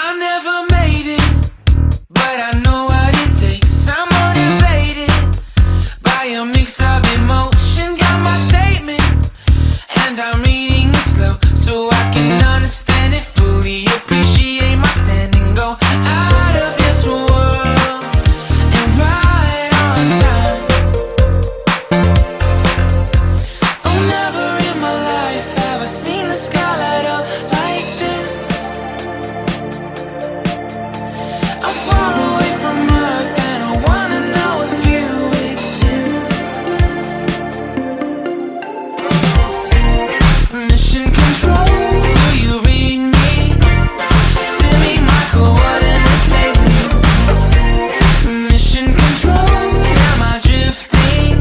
I never made it, but I know what it takes. I'm motivated by a mix of emotion. Got my statement, and I'm reading it slow so I can understand it fully. Appreciate my stand and go out of this world and right on time. Oh, never in my life have I seen the sky light up like this. I'm far away from Earth and I wanna know if you exist. Mission control, do you read me? Send me my coordinates lately. Mission control, am I drifting?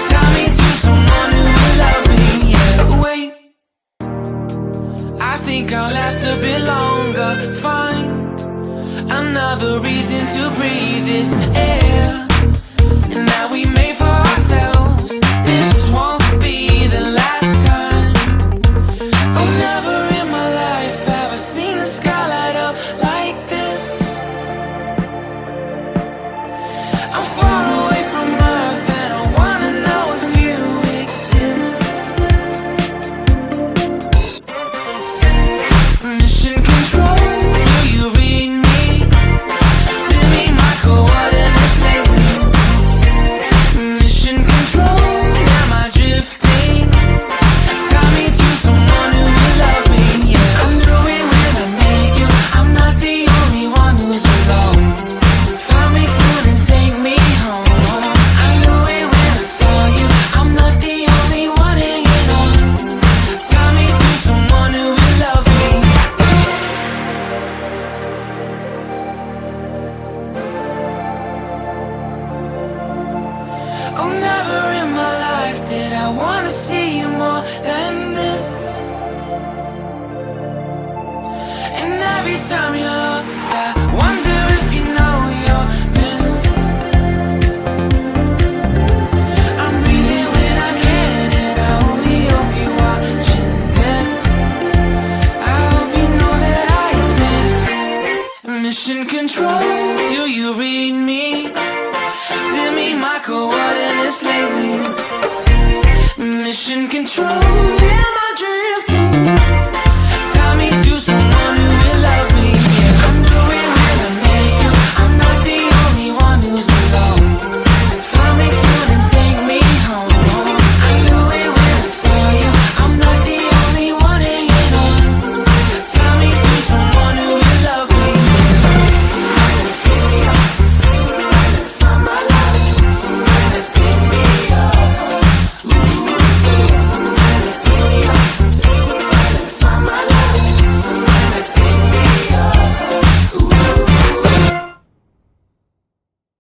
Tie me to someone who will love me. Yeah, wait, I think I'll last a bit longer. Find another reason to breathe this air, and that we made for ourselves. This won't be the last time. Oh, never in my life have I seen the sky light up like this. I'm far away from Earth and I wanna know if you exist. Mission control, do you read me? Send me my coordinates lately. Mission control, am I drifting? Tie me to someone who will love me. Yeah, I knew it when I met you. I'm not the only one who's alone. Find me soon and take me home. I knew it when I saw you. I'm not the only one hanging on. Tie me to someone who will love me. Oh, never in my life did I wanna see you more than this. And every time you're lost,